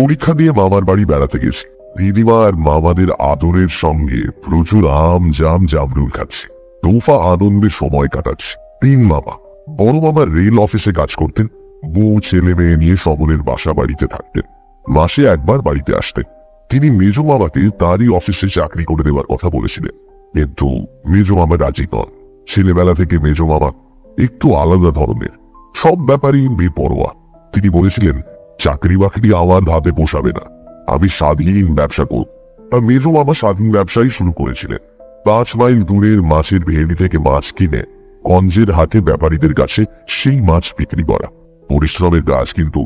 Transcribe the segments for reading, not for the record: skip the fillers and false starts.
পরীক্ষা দিয়ে মামার বাড়ি বেড়াতে গেছি। দিদিমা আর মামাদের আদরের সঙ্গে প্রচুর আম জাম জামরুল খাচ্ছে, তোফা আনন্দে সময় কাটাচ্ছে। 3 মামা। বড় মামা রেল অফিসে কাজ করতেন, বউ ছেলে মেয়ে নিয়ে সকলের বাসা বাড়িতে থাকতেন। মাসে একবার বাড়িতে আসতেন। তিনি মেজ মামাকে তারই অফিসে চাকরি করে দেওয়ার কথা বলেছিলেন, কিন্তু মেজ মামা রাজি নন। ছেলেবেলা থেকে মেজ মামা একটু আলাদা ধরনের, সব ব্যাপারেই বেপরোয়া। তিনি বলেছিলেন, চাকরি বাকরি আমার হাতে পোষাবে না, আমি স্বাধীন ব্যবসা করব। আর মেজ মামা স্বাধীন ব্যবসাই শুরু করেছিলেন। 5 মাইল দূরের মাছের ভেড়ি থেকে মাছ কিনে গঞ্জের হাটে ব্যাপারীদের কাছে সেই মাছ বিক্রি করা। পরিশ্রমের কাজ, কিন্তু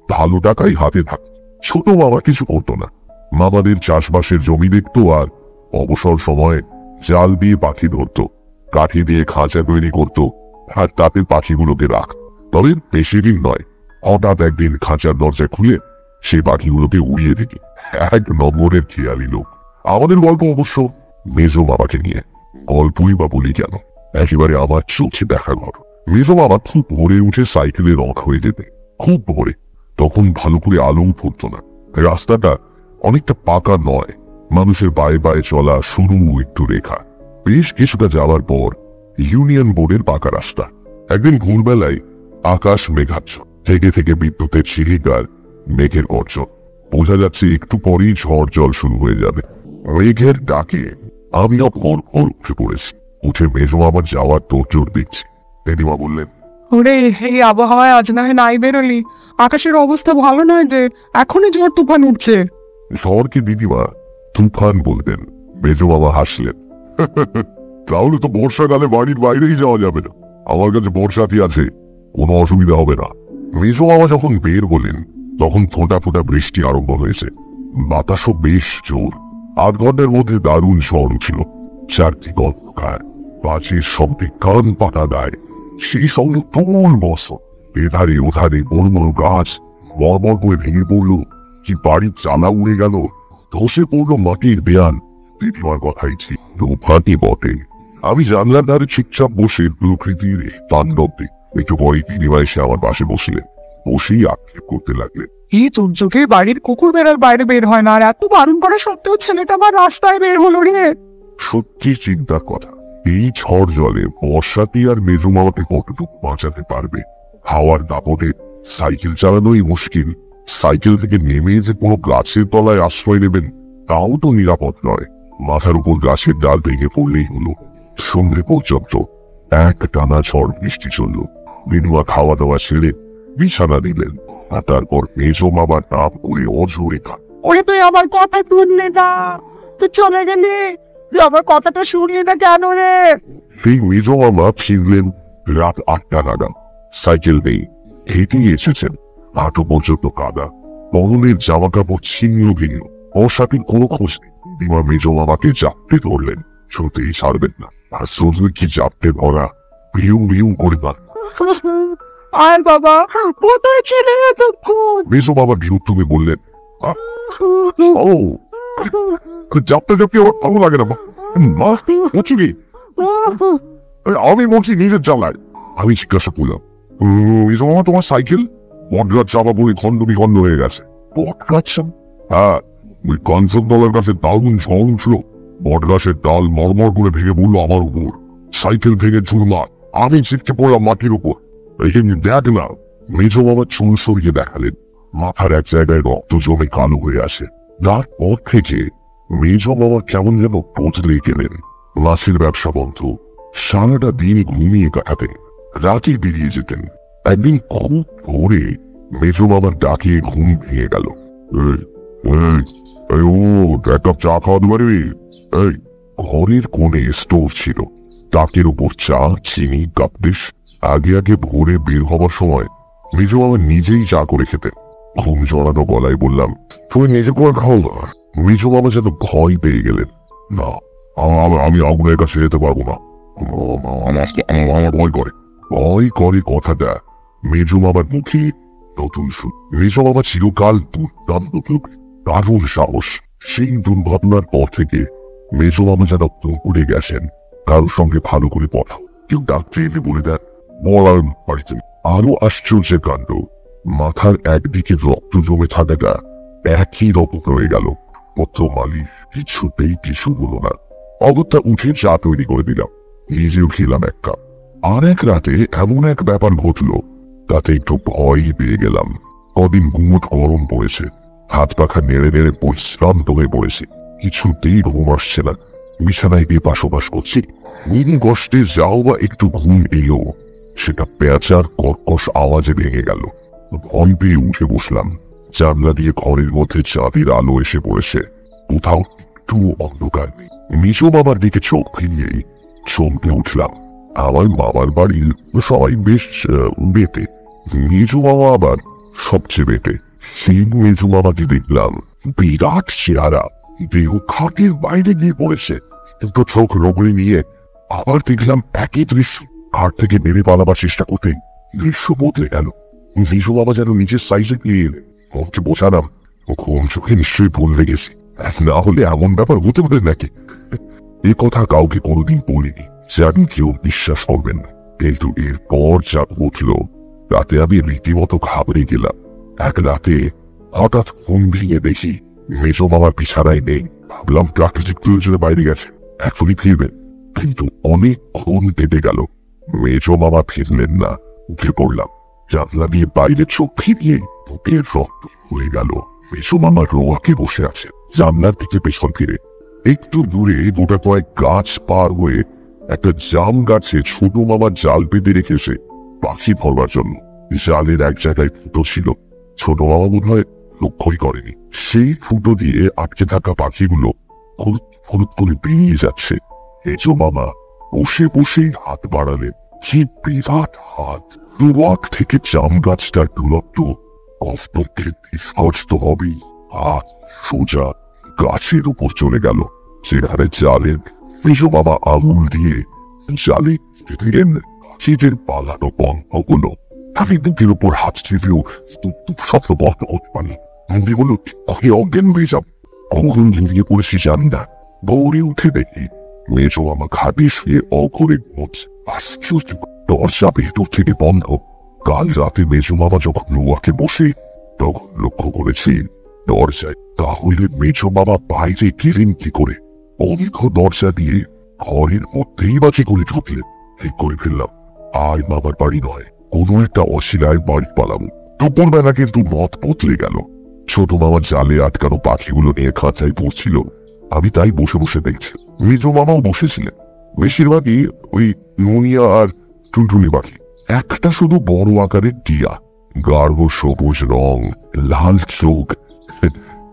ভালো টাকাই হাতে থাকত। ছোট মামা কিছু করতো না, মামাদের চাষবাসের জমি দেখতো আর অবসর সময়ে জাল দিয়ে পাখি ধরত, কাঠি দিয়ে খাঁচা তৈরি করত আর তাতে পাখিগুলোকে রাখত। তবে বেশি দিন নয়, হঠাৎ একদিন খাঁচার দরজা খুলে সেই পাখিগুলোকে উড়িয়ে দিত। 1 নম্বরের খেয়ালি লোক। আমাদের গল্প অবশ্য মেজ মামাকে নিয়ে। গল্পই বা বলি কেন, একেবারে আমার চোখে দেখা ঘটনা। মেজ মামা খুব ভোরে উঠে সাইকেলে রওনা হয়ে যেতে, খুব ভোরে। তখন ভালো করে আলোও ফুটতো না, রাস্তাটা অনেকটা পাকা নয়, মানুষের পায়ে পায়ে চলা সরু একটু রেখা। বেশ কিছুটা যাওয়ার পর ইউনিয়ন বোর্ডের পাকা রাস্তা। একদিন ভোরবেলায় আকাশ মেঘাচ্ছ, থেকে থেকে বিদ্যুতের ঝিলিকার মেঘের গর্জন। বোঝা যাচ্ছে একটু পরেই ঝড় জল শুরু হয়ে যাবে। মেঘের ডাকে আমি ভোর ভোর উঠে পড়েছি। উঠে মেজ মামার যাওয়ার তোড়জোড় দেখছি। দিদিমা বললেন, ওরে, এই আবহাওয়ায় আজ না হয় নাই বেরোলি। আকাশের অবস্থা ভালো নয় যে, এখনই ঝড় তুফান উঠছে। ঝড়কে দিদিমা তুফান বলতেন। মেজ মামা হাসলেন, তাহলে তো বর্ষাকালে বাড়ির বাইরেই যাওয়া যাবে না। আমার কাছে বর্ষাতি আছে, কোনো অসুবিধা হবে না। মেজ মামা যখন বের হলেন, তখন ফোঁটা ফোঁটা বৃষ্টি আরম্ভ হয়েছে। বাতাসও বেশ জোর। 8 ঘন্টার মধ্যে দারুণ ঝড় উঠল। চারদিক অন্ধকার, বাজের শব্দে কান পাতা দেয়। সেই সঙ্গে তুমুল বর্ষণ। এধারে ওধারে বড় বড় গাছ মরমর করে ভেঙে পড়লো, কি বাড়ির চালা উড়ে গেল, ধসে পড়লো মাটির দেয়াল। দিদিমার কথাই ঠিক, তুফানই বটে। আমি জানলার ধারে চুপচাপ বসে প্রকৃতির তাণ্ডব দেখি। একটু পরে দিদিমা এসে আমার পাশে বসলেন, বসেই আক্ষেপ করতে লাগলেন, এই দুর্যোগে বাড়ির কুকুর বেড়ার বাইরে বের হয় না, আর এত বারণ করা সত্ত্বেও ছেলেটা আবার রাস্তায় বের হলো রে। সত্যি চিন্তার কথা। এই ঝড় জলে বর্ষাতি আর মেজু মামাকে কতটুকু বাঁচাতে পারবে? হাওয়ার দাপটে সাইকেল চালানোই মুশকিল। সাইকেল থেকে নেমে যে কোনো গাছের তলায় আশ্রয় নেবেন, তাও তো নিরাপদ নয়। মাথার উপর গাছের ডাল ভেঙে পড়লেই হলো। সন্ধ্যে পর্যন্ত এক টানা ঝড় বৃষ্টি চলল। দিনুয়া খাওয়া দাওয়া ছেড়ে বিছানা নিলেন, আর তারপর মেজো মামার নাম করে অজোরে কাঁদ। ওরে, তুই আমার কথা শুনলি না, তুই চলে গেলি, তুই আমার কথাটা শুনলি না কেন রে? সেই মেজো মামা ফিরলেন রাত 8টা নাগাদ। সাইকেল নেই, হেঁটেই এসেছেন। হাঁটু পর্যন্ত কাদা, পরনের জামা কাপড় ছিন্ন ভিন্ন। ওর সাথে কোনো খোঁজ নেই। দিমা মেজো মামাকে চাপতে ধরলেন, সত্যিই ছাড়বেন না। আর শুধু কি চাপতে ধরা, ভিউ ভিউ করে দাঁড়। আর বাবা, কোথায় ছেলে এতক্ষণ? মেজো মামা বিরক্ত হয়ে বললেন, চাপতে চাপতে আমার ভালো লাগে না। মা বলছি কি, আমি বলছি নিজের চালায়। আমি জিজ্ঞাসা করলাম, মেজো মামা তোমার সাইকেল? বটগাছ চাপা পড়ে খন্ড বিখন্ড হয়ে গেছে। বটগাছ? হ্যাঁ, ওই কাঞ্চনতলার কাছে দারুণ ঝড় উঠল। বটগাছের ডাল মরমর করে ভেঙে পড়লো আমার উপর। সাইকেল ভেঙে ঝুলমার, আমি ছিটকে পড়লাম মাটির উপর। দেখ না। মেজো মামা চুল সরিয়ে দেখালেন। মাথার এক জায়গায় রক্ত জমে কালো হয়ে আসে। তারপর থেকে মেজো মামা কেমন যেন বদলে গেলেন। মাছের ব্যবসা বন্ধ, সারাটা দিন ঘুমিয়ে কাটাতেন, রাতে বেরিয়ে যেতেন। একদিন খুব ভোরে মেজো মামার ডাকে ঘুম ভেঙে গেল। এক কাপ চা খাওয়া দেবে? এই ঘরের কোণে স্টোভ ছিল, তাকের উপর চা, চিনি, কাপডিশ। আগে আগে ভোরে বের হবার সময় মেজো মামা নিজেই চা করে খেতেন। ঘুম জড়ানো গলায় বললাম, তুমি নিজে করে খাও না। মেজো মামা যেন ভয় পেয়ে গেলেন। না, আমি আগুনের কাছে যেতে পারবো না, আমার ভয় করে। ভয় করে কথাটা মেজো মামার মুখে নতুন সুর। মেজো মামা চিরকাল দুর্দান্ত লোক, দারুণ সাহস। সেই দুর্ঘটনার পর থেকে মেজো মামা যেন পুকুরে গেছেন, কারোর সঙ্গে ভালো করে কথা। কেউ ডাক্তার এলে বলে দেন, মরার বাড়িতে। আরো আশ্চর্যের কাণ্ড, মাথার একদিকে রক্ত জমে থাকাটা একই রকম রয়ে গেল। পত্র মালিক কিছুতেই কিছু হলো না। অগত্যা উঠে চা তৈরি করে দিলাম, নিজেও খেলাম এক কাপ। আর এক রাতে এমন এক ব্যাপার ঘটলো, তাতে একটু ভয় পেয়ে গেলাম। কদিন গুমট গরম পড়েছে, হাত পাখা নেড়ে নেড়ে পরিশ্রান্ত হয়ে পড়েছি, কিছুতেই ঘুম আসছে না। বিছানায় এপাশ ওপাশ করছি, নীল কষ্টে যাও বা একটু ঘুম এলো, সেটা পেঁচার কর্কশ আওয়াজে ভেঙে গেল। ভয় পেয়ে উঠে বসলাম। জানলা দিয়ে ঘরের মধ্যে চাঁদের আলো এসে পড়েছে, কোথাও একটু অন্ধকার নেই। মেজো বাবার দিকে চোখ ফিরিয়েই চমকে উঠলাম। আমার বাবার বাড়ির সবাই বেশ বেটে, মেজো বাবা আবার সবচেয়ে বেটে। সেই মেজো বাবাকে দেখলাম, বিরাট চেহারা, দেহ খাটের বাইরে গিয়ে পড়েছে। কিন্তু চোখ রগড়ে নিয়ে আবার দেখলাম একই দৃশ্য। ঘাট থেকে নেমে পালাবার চেষ্টা করতে দৃশ্য বদলে গেল। মেজো বাবা যেন নিজের সাইজে গিয়ে এলেন। ওকে বোঝালাম, ও ঘুম চোখে নিশ্চয়ই ভুল লেগেছে, না হলে এমন ব্যাপার হতে পারে নাকি। এ কথা কাউকে কোনোদিন বলিনি, জানি কেউ বিশ্বাস করবেন না। কিন্তু এরপর যা ঘটল, রাতে আমি রীতিমতো ঘাবড়ে গেলাম। এক রাতে হঠাৎ ঘুম ভেঙে দেখি মেজো মামার বিছানায় নেই। ভাবলাম প্রাকৃতিক প্রয়োজনে বাইরে গেছে, এখনই ফিরবেন। কিন্তু অনেকক্ষণ কেটে গেল, মেজো মামা ফিরলেন না। উঠে পড়লাম, জানলা দিয়ে বাইরে চোখ ফিরিয়ে বুকের রক্ত হয়ে গেল। মেজো মামা রোয়াকে বসে আছে, জানলার দিকে পেছন ফিরে। একটু দূরে গোটা কয়েক গাছ পার হয়ে একটা জাম গাছে ছোট মামা জাল বেঁধে রেখেছে পাখি ধরবার জন্য। জালের এক জায়গায় ফুটো ছিল, ছোট মামা বোধ হয় লক্ষ্যই করেনি। সেই ফুটো দিয়ে আটকে থাকা পাখিগুলো হলুদ হলুদ করে বেরিয়ে যাচ্ছে। মেজো মামা বসে বসেই হাত বাড়ালেন। কি বিরাট হাত! রোয়াক থেকে জাম গাছটার দূরত্ব কষ্টকে স্পষ্ট হবেই। হাত সোজা গাছের উপর চলে গেল, যেখানে জালের মেজো বাবা আঙুল দিয়ে জালে দিলেন গাছের পালানো পঙ্খগুলো। আমি বুকের উপর হাত চেপেও স্বপ্ন বন্ধ করতে পারি। মনে হলো আমি অজ্ঞান হয়ে যাব। কখন ঘুরিয়ে পড়েছি জানি না। ভোরে উঠে দেখি মেজো মামা খাটে শুয়ে অঘরে ঘুমোচ্ছে। আশ্চর্য, দরজা ভেতর থেকে বন্ধ। কাল রাতে মেজো মামা যখন রোয়াকে বসে, তখন লক্ষ্য করেছি দরজায়। তাহলে মেজো মামা বাইরে গেলেন কি করে? অনেক দরজা দিয়ে ঘরের মধ্যেই বা কি করে ঢুকলেন? ঠিক করে ফেললাম, আর মামার বাড়ি নয়, কোনো একটা অশিলায় বাড়ি পালাম। দুপুরবেলা কিন্তু মত বদলে গেল। ছোট মামা জালে আটকানো পাখিগুলো নিয়ে খাঁচায় পড়ছিল, আমি তাই বসে বসে দেখছি। মেজো মামাও বসেছিলেন। বেশিরভাগই ওই নুনিয়া আর টুনটুনি পাখি। একটা শুধু বড় আকারের টিয়া, গাঢ় সবুজ রং, লাল চোখ,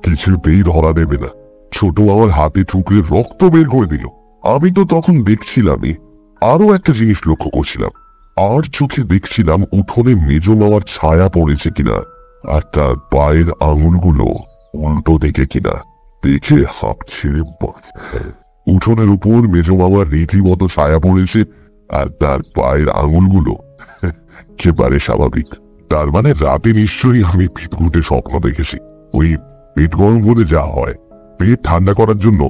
কিছুতেই ধরা দেবে না। ছোট মামার হাতে ঠুকরে রক্ত বের করে দিল। আমি তো তখন দেখছিলামই, আরো একটা জিনিস লক্ষ্য করছিলাম। আর চোখে দেখছিলাম উঠোনে মেজো মামার ছায়া পড়েছে কিনা, আর তার পায়ের আঙুলগুলো উল্টো দিকে কিনা। দেখে হাঁপ ছেড়ে উঠোনের উপর মেজো মামার রীতিমতো ছায়া পড়েছে, আর তার পায়ের আঙুলগুলো একেবারে স্বাভাবিক। তার মানে রাতে নিশ্চয়ই আমি পিটকুটে স্বপ্ন দেখেছি। ওই পেট গরম হলে যা হয়, পেট ঠান্ডা করার জন্য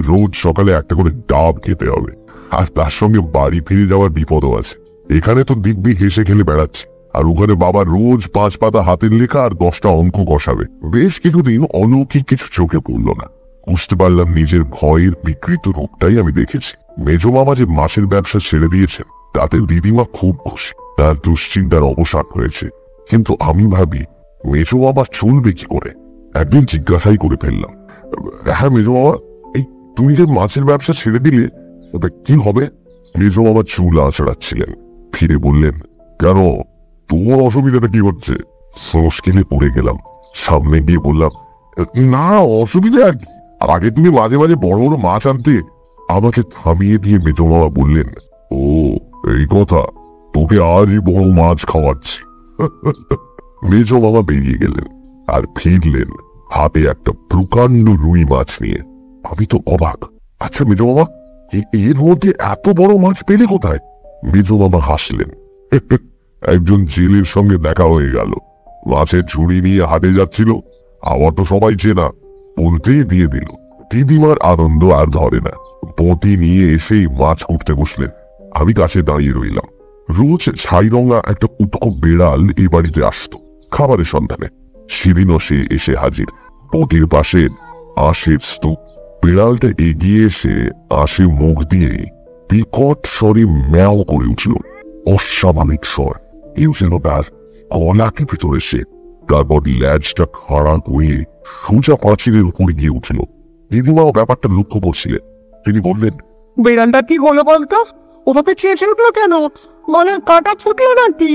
রোজ সকালে একটা করে ডাব খেতে হবে, আর তার সঙ্গে বাড়ি ফিরে যাওয়ার বিপদও আছে। এখানে তো দিব্যি হেসে খেলে বেড়াচ্ছে, আর ওখানে বাবা রোজ 5 পাতা হাতের লেখা আর 10টা অঙ্ক কষাবে। বেশ কিছুদিন অলৌকিক কিছু চোখে পড়ল না। বুঝতে পারলাম নিজের ভয়ের বিকৃত রূপটাই আমি দেখেছি। মেজো মামা যে মাছের ব্যবসা ছেড়ে দিয়েছেন, তাতে দিদিমা খুব খুশি, তার দুশ্চিন্তার অবসান হয়েছে। কিন্তু আমি ভাবি, মেজো মামা চলবে কি করে? একদিন জিজ্ঞাসাই করে ফেললাম, হ্যাঁ মেজো মামা, এই তুমি যে মাছের ব্যবসা ছেড়ে দিলে, কি হবে? মেজো মামা চুল আঁচড়াচ্ছিলেন, ফিরে বললেন, কেন, তোমার অসুবিধাটা কি হচ্ছে? মুশকিলে পড়ে গেলাম। সামনে গিয়ে বললাম, না অসুবিধা আর কি, আগে তুমি মাঝে মাঝে বড় বড় মাছ আনতে। আমাকে থামিয়ে দিয়ে মেজো মামা বললেন, ও এই কথা, তোকে আজই বড় মাছ খাওয়াচ্ছি। মেজো মামা বেরিয়ে গেলেন, আর ফিরলেন হাতে একটা প্রকাণ্ড রুই মাছ নিয়ে। আমি তো অবাক। আচ্ছা মেজো মামা, এর মধ্যে এত বড় মাছ পেলে কোথায়? মেজো মামা হাসলেন, একজন জেলের সঙ্গে দেখা হয়ে গেল, মাছের ঝুড়ি নিয়ে হাটে যাচ্ছিল, আমার তো সবাই চেনা, বলতেই দিয়ে দিল। দিদিমার আনন্দ আর ধরে না, বটি নিয়ে এসেই মাছ উঠতে বসলেন। আমি কাছে দাঁড়িয়ে রইলাম। রোজ ছাই রঙা একটা উটকো বেড়াল এই বাড়িতে আসতো খাবারের সন্ধানে। সেদিনও সে এসে হাজির। পটির পাশে আশের স্তূপ। বিড়ালটা এগিয়ে এসে আশে মুখ দিয়ে বিকট স্বরে ম্যাও করে উঠল। অস্বাভাবিক স্বর। কেউ যেন তার গলাকে ভিতরে সে। তারপর ল্যাজটা খাড়া করে সোজা পাঁচিলের উপরে গিয়ে উঠল। দিদিমাও ব্যাপারটা লক্ষ্য করছিলেন। তিনি বললেন, বিড়ালটা কি হলো বলতো? ওভাবে চেঁচে উঠলো কেন? মানে কাটা ফুটলো নাকি?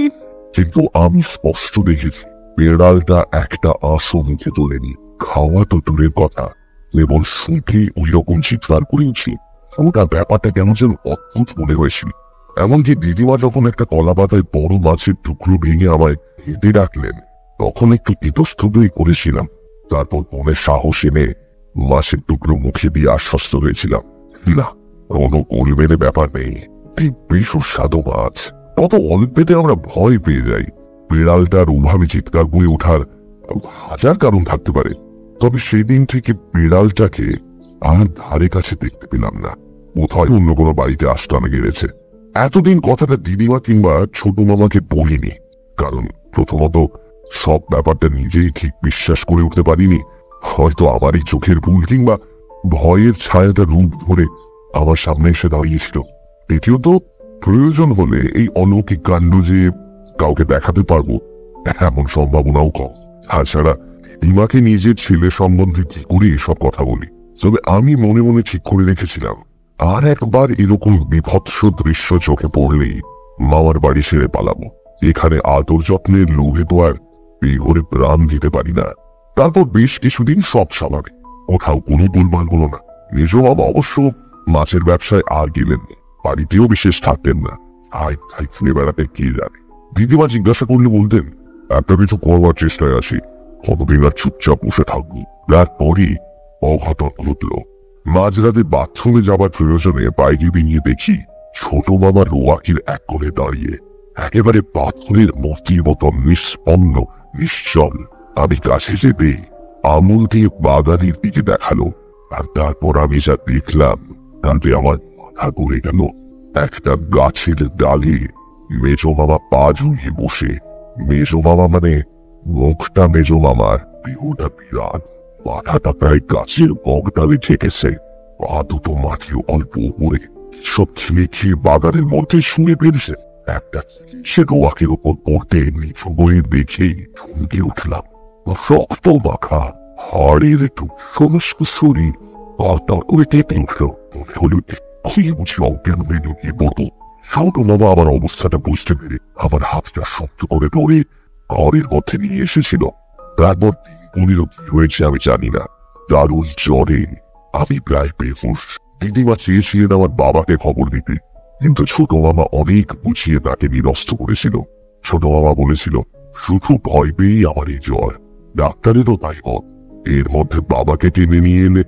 কিন্তু আমি স্পষ্ট দেখেছি বিড়ালটা একটা আঁশও মুখে তোলেনি। খাওয়া তো দূরের কথা, কেবল শুনতে ওই রকম চিৎকার করে উঠল। ওটা ব্যাপারটা কেন যেন অদ্ভুত মনে হয়েছিল। এমনকি দিদিমা যখন একটা কলা পাতায় বড় মাছের টুকরো ভেঙে আমায় খেতে ডাকলেন, তখন একটু ইতস্ততই করেছিলাম। তারপর মনে সাহস এনে মাছের টুকরো মুখে দিয়ে আশ্বস্ত হয়েছিলাম, না, কোনো গোলমেলে ব্যাপার নেই, ঠিক বেশ সুস্বাদু মাছ। কত অল্পেতে আমরা ভয় পেয়ে যাই। বিড়ালটার ওভাবে চিৎকার করে ওঠার হাজার কারণ থাকতে পারে, তবে সেদিন থেকে বিড়ালটাকে আর ধারে কাছে দেখতে পেলাম না। বোধহয় অন্য কোনো বাড়িতে আস্তানা গেড়েছে। এতদিন কথাটা দিদিমা কিংবা ছোট মামাকে বলিনি, কারণ প্রথমত সব ব্যাপারটা নিজেই ঠিক বিশ্বাস করে উঠতে পারিনি। হয়তো আমারই চোখের ভুল, কিংবা ভয়ের ছায়াটা রূপ ধরে আমার সামনে এসে দাঁড়িয়েছিল। দ্বিতীয়ত, প্রয়োজন হলে এই অলৌকিক কাণ্ড যে কাউকে দেখাতে পারবো এমন সম্ভাবনাও কম। তাছাড়া দিদিমাকে নিজের ছেলে সম্বন্ধে কি করে এসব কথা বলি? তবে আমি মনে মনে ঠিক করে রেখেছিলাম, আর একবার এরকম বিভৎস দৃশ্য চোখে পড়লেই মামার বাড়ি ছেড়ে পালাবো। এখানে আদর যত্নের লোভে তো আর বেঘরে প্রাণ দিতে পারি না। তারপর বেশ কিছুদিন সব স্বাভাবিক, কোথাও কোনো গোলমাল হলো না। মেজ বাবা অবশ্য মাছের ব্যবসায় আর গেলেন না, বাড়িতেও বিশেষ থাকতেন না। আয় তাই ঘুরে বেড়াতে কে জানে। দিদিমা জিজ্ঞাসা করলে বলতেন, একটা কিছু করবার চেষ্টায় আছি, কতদিন আর চুপচাপ বসে থাকবো। তারপরই অঘটন ঘটল। মাঝরাতে বাথরুমে যাবার প্রয়োজনে বাইরে বেরিয়ে দেখি ছোট মামা রোয়াকির এক কোণে দাঁড়িয়ে, একেবারে পাথরের মূর্তির মতো নিষ্পন্ন, নিশ্চল। আমি কাছে যেতে আঙুল দিয়ে বাগানের দিকে দেখালো, আর তারপর আমি যা দেখলাম তাতে আমার মাথা ঘুরে গেল। একটা গাছের ডালে মেজ মামা পা ঝুলিয়ে বসে। মেজ মামা মানে মুখটা মেজ মামার, দেহটা বিরাট, মাথাটা প্রায় গাছের বগডালে ঠেকেছে, পা দুটো মাটিও অল্প উপরে। সব খেয়ে খেয়ে বাগানের মধ্যে শুয়ে পেরেছে। একটা সে রোয়াকের ওপর পড়তে নিচু বয়ে দেখেই চমকে উঠলাম। রক্ত মাখা হাড়ের একটু সমস্ত শরীর তরতর করে কেঁপে উঠল। মনে হলো খুঁজে বুঝি অজ্ঞান হয়ে ঢুকিয়ে পড়বো। ছোট মামা আমার অবস্থাটা বুঝতে পেরে আমার হাতটা শক্ত করে ধরে ঘরের মধ্যে নিয়ে এসেছিল। তারপর 3-15 কি হয়েছে আমি জানি না, দারুণ জ্বরে আমি প্রায় বেহুঁশ। দিদিমা চেয়েছিলেন আমার বাবাকে খবর দিতে, কিন্তু ছোট মামা অনেক বুঝিয়ে তাকে নিরস্ত করেছিল। ছোট মামা বলেছিল, শুধু ভয় পেয়েই আমার এই জ্বর, ডাক্তারেরও তাই মত। এর মধ্যে বাবাকে টেনে নিয়ে এলে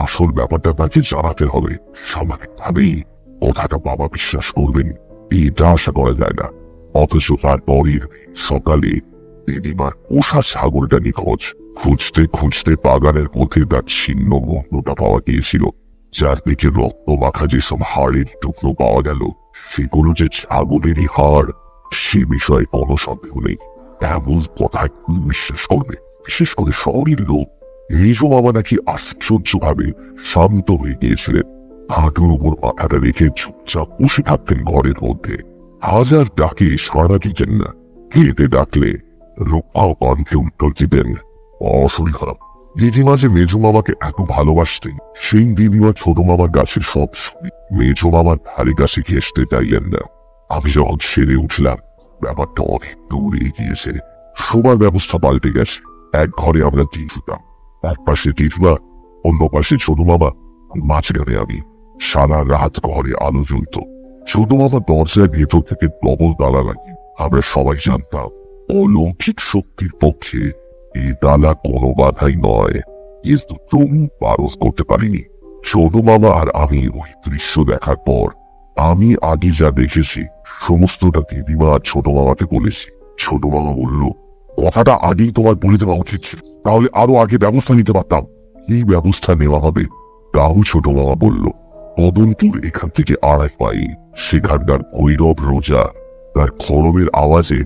আসল ব্যাপারটা তাকে জানাতে হবে। স্বাভাবিকভাবেই কথাটা বাবা বিশ্বাস করবেন এটা আশা করা যায় না। অথচ তারপরের সকালে দিদিমার পোষা ছাগলটা নিখোঁজ। খুঁজতে খুঁজতে বাগানের মধ্যে তার ছিন্ন মহলটা পাওয়া গিয়েছিল। চারদিকে রক্ত মাখা যেসব হাড়ের টুকরো পাওয়া গেল, সেগুলো যে ছাগলেরই হাড় সে বিষয়ে কোনো সন্দেহ নেই। এমন কথায় কি বিশ্বাস করবে, বিশেষ করে শহরের লোক। মেজ মামা নাকি আশ্চর্যভাবে শান্ত হয়ে গিয়েছিলেন। হাঁটুর উপর মাথাটা রেখে চুপচাপ বসে থাকতেন ঘরের মধ্যে। হাজার ডাকে সাড়া দিতেন না। কেটে ডাকলে রূপাও কণ্ঠে উত্তর দিতেন, শরীর খারাপ। দিদিমা যে মেজ মামাকে এত ভালোবাসতেন, সেই দিদিমা ছোট মামার গাছের সব শুনে মেজ মামার ধারে কাছে ঘেঁষতে চাইলেন না। আমি যখন সেরে উঠলাম, ব্যাপারটা অনেক দূরে গিয়েছে। শোবার ব্যবস্থা পাল্টে গেছে। এক ঘরে আমরা 3 শুতাম, এক পাশে দিদিমা, অন্য পাশে ছোট মামা, মাঝখানে আমি। সারা রাত ঘরে আলো জ্বলত। ছোট মামা দরজায় ভেতর থেকে ডবল তালা লাগিয়ে। আমরা সবাই জানতাম অলৌকিক শক্তির পক্ষে এই তালা কোনো বাধাই নয়, কিন্তু তবু পারস করতে পারিনি। ছোট মামা আর আমি ওই দৃশ্য দেখার পর আমি আগে যা দেখেছি সমস্তটা দিদিমা আর ছোট মামাকে বলেছি। ছোট মামা বলল, কথাটা আগেই তোমার বলে দেওয়া উচিত ছিল, তাহলে আরো আগে ব্যবস্থা নিতে পারতাম। এই ব্যবস্থা নেওয়া হবে তাও ছোট মামা বলল। পদনপুর এখান থেকে 2.5 মাইল। সেখানকার ভৈরব রোজা, তার খড়মের আওয়াজে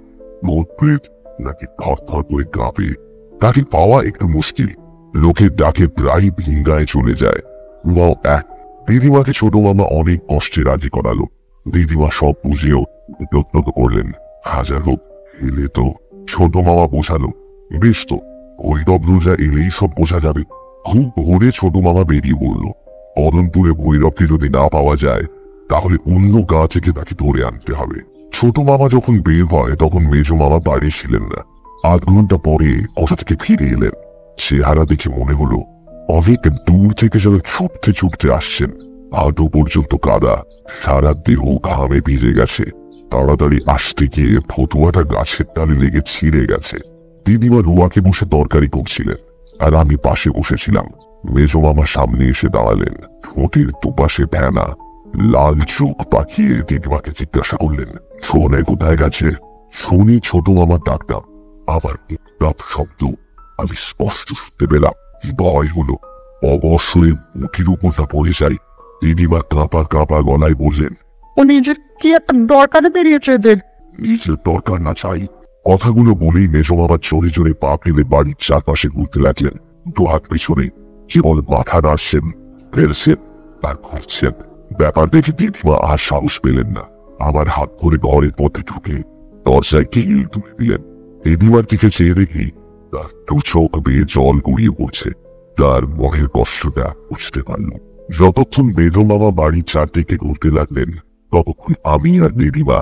ভূতপ্রেত নাকি থরথর করে কাঁপে। তাকে পাওয়া একটু মুশকিল, লোকের ডাকে প্রায় ভিঙ্গায় চলে যায়। এক দিদিমাকে ছোট মামা অনেক কষ্টে রাজি করালো। দিদিমা সব বুঝেও যত্ন করলেন। হাজার হোক এলে তো। ছোট মামা বোঝালো, বেশ তো, ভৈরব রোজা এলেই সব বোঝা যাবে। খুব ভোরে ছোট মামা বেরিয়ে বলল, অদনপুরে ভৈরবকে যদি না পাওয়া যায় তাহলে অন্য গা থেকে তাকে ধরে আনতে হবে। ছোট মামা যখন বের হয় তখন মেজ মামা বাড়ি ছিলেন না। আধ ঘন্টা পরে কোথা থেকে ফিরে এলেন। চেহারা দেখে মনে হলো অনেক দূর থেকে যেন ছুটতে ছুটতে আসছেন। হাঁটু পর্যন্ত কাদা, সারা দেহ ঘামে ভিজে গেছে। তাড়াতাড়ি আসতে গিয়ে ফতুয়াটা গাছের ডালে লেগে ছিঁড়ে গেছে। দিদিমা রুয়াকে বসে তরকারি করছিলেন আর আমি পাশে বসেছিলাম। মেজো মামা সামনে এসে দাঁড়ালেন, ঠোঁটের দুপাশে ফেনা, লাল চোখ পাকিয়ে দিদিমাকে জিজ্ঞাসা করলেন, সোনে কোথায় গেছে? শুনি ছোট মামার ডাকনাম। আমার শব্দ আমি স্পষ্ট শুনতে পেলাম। ভয় হলো, অবশ্যই মুঠির উপরটা পড়ে যাই। দিদিমা কাঁপা কাঁপা গলায় বললেন, ও নিজের কি একটা দরকারে বেরিয়েছে যে। নিজের দরকার না চাই। কথাগুলো বলেই মেজো মামা জোরে জোরে পা ফেলে বাড়ির চারপাশে ঘুরতে লাগলেন। দু হাত পিছনে কেবল মাথা নাড়ছেন, ফেলছেন আর ঘুরছেন। ব্যাপার দেখে দিদিমা আর সাহস পেলেন না। আমার হাত ধরে ঘরের পথে ঢুকে দরজায় কিল তুলে দিলেন। দিদিমার দিকে চেয়ে দেখি তার দু চোখ বেয়ে জল গড়িয়ে পড়ছে। তার মনের কষ্টটা বুঝতে পারল। যতক্ষণ মেজো মামা বাড়ির চারদিকে ঘুরতে লাগলেন ততক্ষণ আমি আর দিদিমা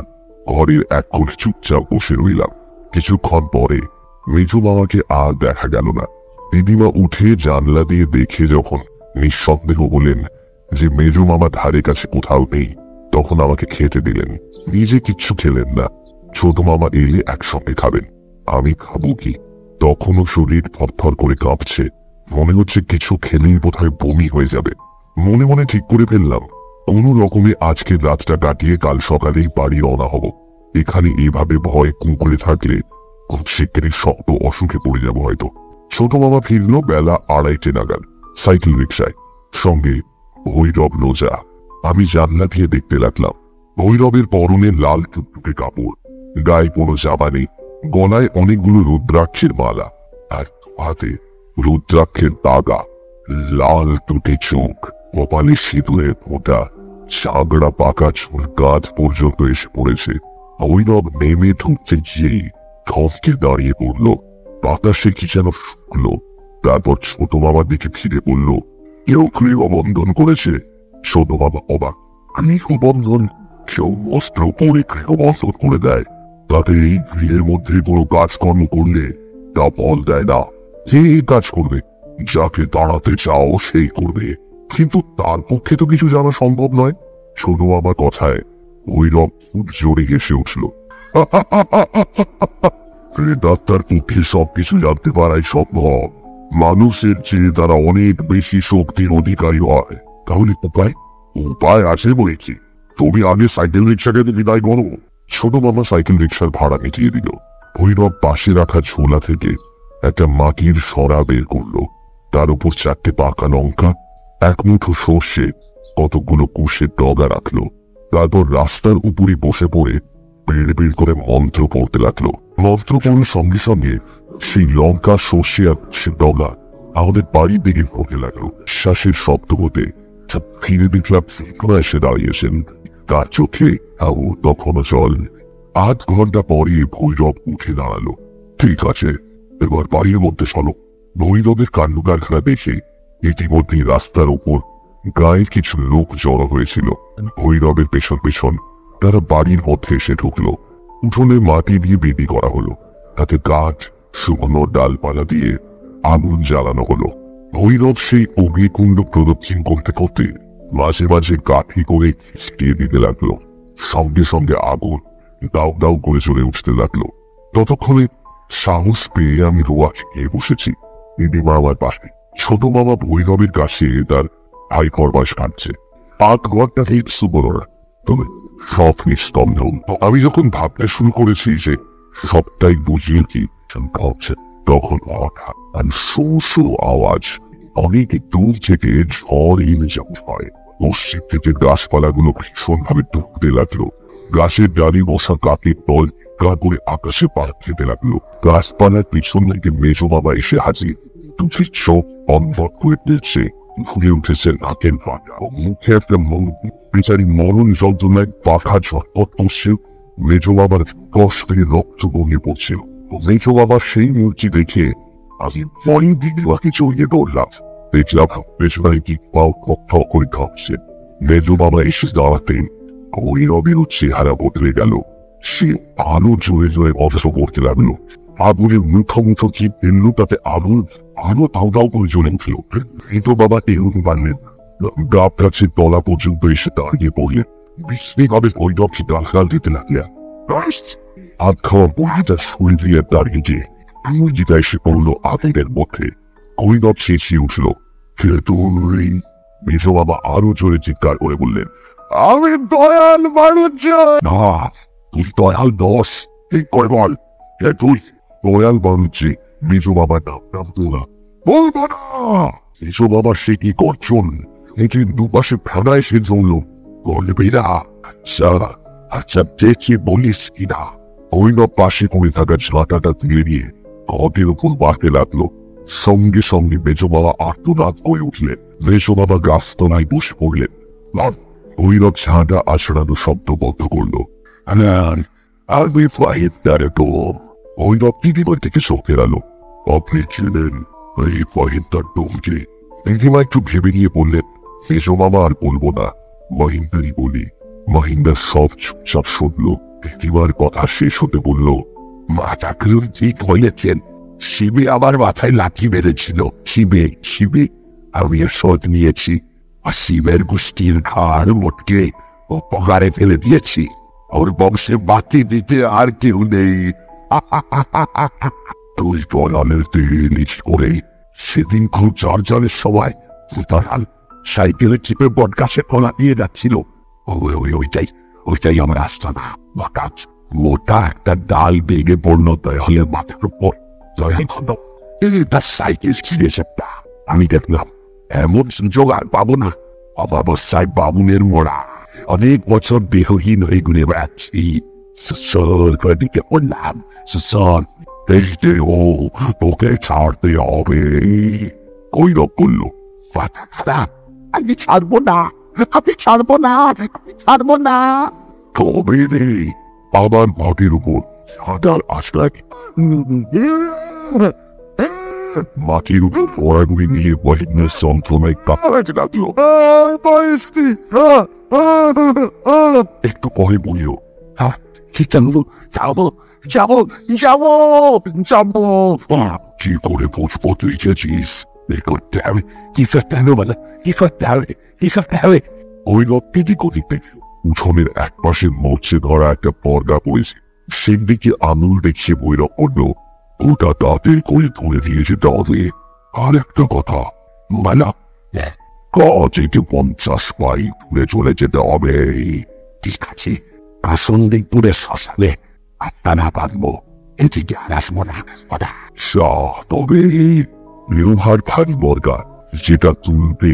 ঘরের এক কোণে চুপচাপ বসে রইলাম। কিছুক্ষণ পরে মেজো মামাকে আর দেখা গেল না। দিদিমা উঠে জানলা দিয়ে দেখে যখন নিঃসন্দেহ বলেন যে মেজো মামা ধারে কাছে কোথাও নেই, তখন আমাকে খেতে দিলেন। নিজে কিচ্ছু খেলেন না। ছোট মামা এলে একসঙ্গে খাবেন। আমি খাবো কি? তখনও শরীর থরথর করে কাঁপছে। মনে হচ্ছে কিছু খেলেই বোধহয় বমি হয়ে যাবে। মনে মনে ঠিক করে ফেললাম কোনো রকমে আজকের রাতটা কাটিয়ে কাল সকালেই বাড়ি রওনা হব। এখানে এভাবে ভয় কুঁকড়ে থাকলে খুব শিগগিরই শক্ত অসুখে পড়ে যাব হয়তো। ছোট মামা ফিরল বেলা 2:30 নাগাদ, সাইকেল রিক্সায়, সঙ্গে ভৈরব রোজা। আমি জানলা দিয়ে দেখতে লাগলাম। ভৈরবের পরনে লাল টুকটুকে কাপড়, গায়ে কোনো জামা নেই, গলায় অনেকগুলো রুদ্রাক্ষের মালা আর হাতে রুদ্রাক্ষের দাগা, লাল টুকে চোখ, কপালে সিঁদুরের ফোঁটা, চাগড়া পাকা চুল কাঁধ পর্যন্ত এসে পড়েছে। ভৈরব নেমে ঢুকতে গিয়েই থমকে দাঁড়িয়ে পড়ল। বাতাসে কি যেন শুকলো। তারপর ছোট মামার দিকে ফিরে বলল, কেউ গৃহবন্ধন করেছে? ছোট মামা অবাক, গৃহবন্ধন? কেউ অস্ত্র পরে গৃহবন্ধন করে দেয়? তাতে এই গৃহের মধ্যে কোনো কাজকর্ম করলে তা ফল দেয় না। কে কাজ করবে? যাকে দাঁড়াতে চাও সেই করবে, কিন্তু তার পক্ষে তো কিছু জানা সম্ভব নয়। ছোট মামার কথায় ভৈরব খুব জোরে হেসে উঠল। ডাক্তার পক্ষে সবকিছু জানতে পারাই সম্ভব। মানুষের চেয়ে তারা অনেক বেশি শক্তির অধিকারী হয়। তাহলে উপায়? উপায় আছে বলেছি। তুমি আগে সাইকেল রিক্সাকে বিদায় করো। ছোট মামা সাইকেল রিক্সার ভাড়া মিটিয়ে দিল। ভৈরব পাশে রাখা ঝোলা থেকে একটা মাটির সরা বের করলো। তার উপর 4টে পাকা লঙ্কা, এক মুঠো সর্ষে, কতগুলো কুশের ডগা রাখলো। তারপর রাস্তার উপরে বসে পড়ে বেড় বেড় করে মন্ত্র পড়তে লাগলো। মন্ত্র পড়ার সঙ্গে সঙ্গে সেই লঙ্কা, সর্ষে আর কুশের ডগা আমাদের বাড়ির দিকে পড়তে লাগলো। শ্বাসের শব্দ হতে ফিরে দেখলাম এসে দাঁড়িয়েছেন। তার চোখে তখনও জল। আধ ঘন্টা পরে ভৈরব উঠে দাঁড়ালো। ঠিক আছে, এবার বাড়ির মধ্যে চলো। ভৈরবের কাণ্ড কারখানা দেখে ইতিমধ্যে রাস্তার ওপর গায়ের কিছু লোক জড়ো হয়েছিল। ভৈরবের পেছন পেছন তারা বাড়ির মধ্যে এসে ঢুকলো। উঠোনে মাটি দিয়ে বেদি করা হলো, তাতে কাঠ, শুকনো ডালপালা দিয়ে আগুন জ্বালানো হলো। ভৈরব সেই অগ্নিকুণ্ড প্রদক্ষিণ করতে করতে মাঝে মাঝে কাঠি করে ছিটিয়ে দিতে লাগলো। সঙ্গে সঙ্গে আগুন দাউ দাউ করে চলে উঠতে লাগলো। ততক্ষণে সাহস পেয়ে আমি রোয়াকে গিয়ে বসেছি। দিদিমা আমার পাশে। ছোট মামা ভৈরবের কাছে তার ভাই ফরমাস কাটছে। 8 ঘন্টা কিছু বলো না, তবে সব নিস্তব্ধ। আমি যখন ভাবতে শুরু করেছি যে সবটাই বুঝিয়ে কি তখন হঠাৎ শো আওয়াজ অনেক দূর থেকে ঝড় এনে যেমন হয়। পশ্চিম থেকে গাছপালাগুলো ভীষণ ভাবে ঢুকতে লাগলো। গাছের ডালি বসা কাকের দল গা করে আকাশে পাড় খেতে লাগলো। গাছপালার পিছন থেকে মেজো বাবা এসে হাজির। দুটি চোখ বন্ধ করে দিয়েছে, ঘুরে উঠেছে নাকের পাটা, মুখে একটা বেচারি মরণ যন্ত্রণায় পাখা ঝটপট করছে। মেজ বাবার কষ থেকে রক্ত বয়ে পড়ছিল। মেজ বাবার সেই মূর্তি দেখে আমি পরের দিদিমাকে চড়িয়ে দৌড়লাম। দেখলাম পেছনে কি পাও ঠক করে খাচ্ছে। মেজ বাবা এসে দাঁড়াতেন, ওই রবির চেহারা বদলে গেল। সে আলো জোরে জোরে অবশ্য করতে লাগলো। আগুনের মুখো কি ফেললো, তাতে আলো দাও দাও করে জ্বলে উঠল। মেজ বাবা এরকম পারলেন, ডাব গাছের তলা পর্যন্ত এসে দাঁড়িয়ে পড়লেন। বিশ্রীভাবে ওই রক্ষী ডাল দিতে লাগলেন। আধ খাওয়া বইটা শরীর দিয়ে দাঁড়িয়ে যে ইংরেজিটা এসে পড়লো আগুনের মধ্যে। কৈরব চেঁচিয়ে উঠল, কে তুই? মেজ বাবা আরো জোরে চিৎকার করে বললেন, আমি দয়াল মানুষ না। তুই দয়াল দশ, ঠিক করে বল, কে তুই? দয়াল বানুচ্ছি। মেজ বাবা নাম তোলা বলবো না। মেজ বাবা সে কি করছেন? এটি দুপাশে ফেলা এসে জমল। বলবি না? আচ্ছা দেখি বলিস কিনা। কৈরব পাশে করে থাকা ঝাঁটাটা তুলে নিয়ে ঘটের উপর বাড়তে লাগলো। সঙ্গে সঙ্গে মেজ বাবা আর্তনাদ করে উঠলেন। মেজ বাবা গাছতলায় বসে পড়লেন। কৈরব ঝাঁটা আছড়ানো শব্দ বন্ধ করলো। আমি ফাহিদারে তো। কৈরব দিদিমার থেকে চোখ ফেরালো। আপনি ছিলেন এই ফাহিদার ডোমকে? দিদিমা একটু ভেবে নিয়ে বললেন, মেজ বাবা আর বলবো না, মহিন্দারই বলি। মহিন্দা সব চুপচাপ শুনলো। দিদিমার কথা শেষ হতে বলল, মাথাগুলো ঠিক হয়েছেন। শিবে আমার মাথায় লাঠি মেরেছিল। শিবে আমি এর শোধ নিয়েছি। আর শিবের গোষ্ঠীর ঘাড় মোটকে অপকারে ফেলে দিয়েছি। ওর বংশে বাতি দিতে আর কেউ নেই। তুই দয়ালের দেহে নিচ করে সেদিন খুব ঝড়ঝড়ের সময় দয়াল সাইকেলে চেপে বট গাছে ফলা দিয়ে যাচ্ছিল। ওইটাই আমার রাস্তা না। হঠাৎ মোটা একটা ডাল বেগে পড়ল দয়ালের মাথার উপর। দয়াল তার সাইকেল ছিঁড়েছে। আমি দেখলাম এমন সুযোগ আর পাবো না। অমাবস্যায় বামুনের মোড়া অনেক বছর দেহহীন হয়ে ঘুরে বেড়াচ্ছি। দিকে বললাম, তোকে ছাড়তে হবে। কৈরব করলো, মাথা খারাপ, আমি ছাড়বো না। তবে রে, আমার মাটির উপর সাঁতার আসলাম। মাটির উপর পড়াগুলি নিয়ে মহিন্দার যন্ত্রণায় কাঁপাতে লাগলো। একটু পরে বলিও, যাবো। কি করে বুঝবো তুই গেছিস? ওই রক্তি গতিতে উঠোনের এক পাশে মরচে ধরা একটা পর্দা পড়েছে। সেদিকে আঙুল দেখিয়ে বৈরব করলো, ওটা তাতে করে ধরে দিয়ে যেতে হবে। আর একটা কথা, মালা থেকে 50 মাইল দূরে চলে যেতে হবে। ঠিক আছে, সন্দীপুরের শ্মশানে আত্মানা বাঁধবো। এদিকে আর আসবো না। তবে লোহার ভারী বর্গা যেটা তুলতে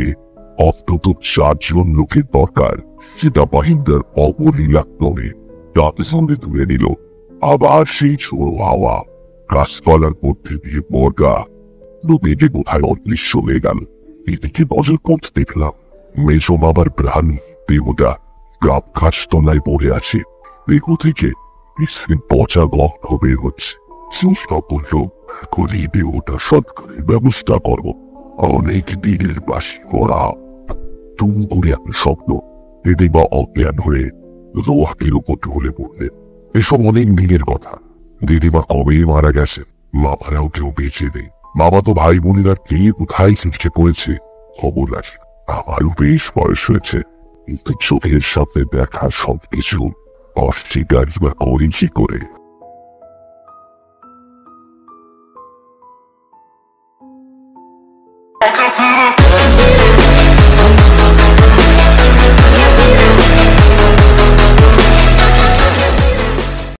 অন্তত 4 জন লোকের দরকার, সেটা মহিন্দার অপরিলাক্তমে তাতে সঙ্গে তুলে নিল। আবার সেই ছোড়ো হাওয়া গাছপালার মধ্যে দিয়ে বর্গা নদীতে কোথায় অদৃশ্য হয়ে গেল। এদিকে নজর করতে দেখলাম মেজ বাবার প্রাণ দেহটা গাব গাছতলায় পড়ে আছে। দেহ থেকে পচা গন্ধ বের হচ্ছে। চেষ্টা করলো এখনই দেহটা সৎকারের ব্যবস্থা করবো। অনেক দিনের বাসি করা তুম করে একটা শব্দ। দিদিমা অজ্ঞান হয়ে রোহাকের উপর ঢলে পড়লেন। এসব অনেক দিনের কথা। দিদিমা কবেই মারা গেছে, বাবারাও কেউ বেঁচে নেই। বাবা তো ভাই বোনেরা কে কোথায় শিখছে করেছে খবর রাখি। আমারও বেশ বয়স হয়েছে, কিন্তু চোখের সামনে দেখা সবকিছু অস্বীকার বা করেছি করে।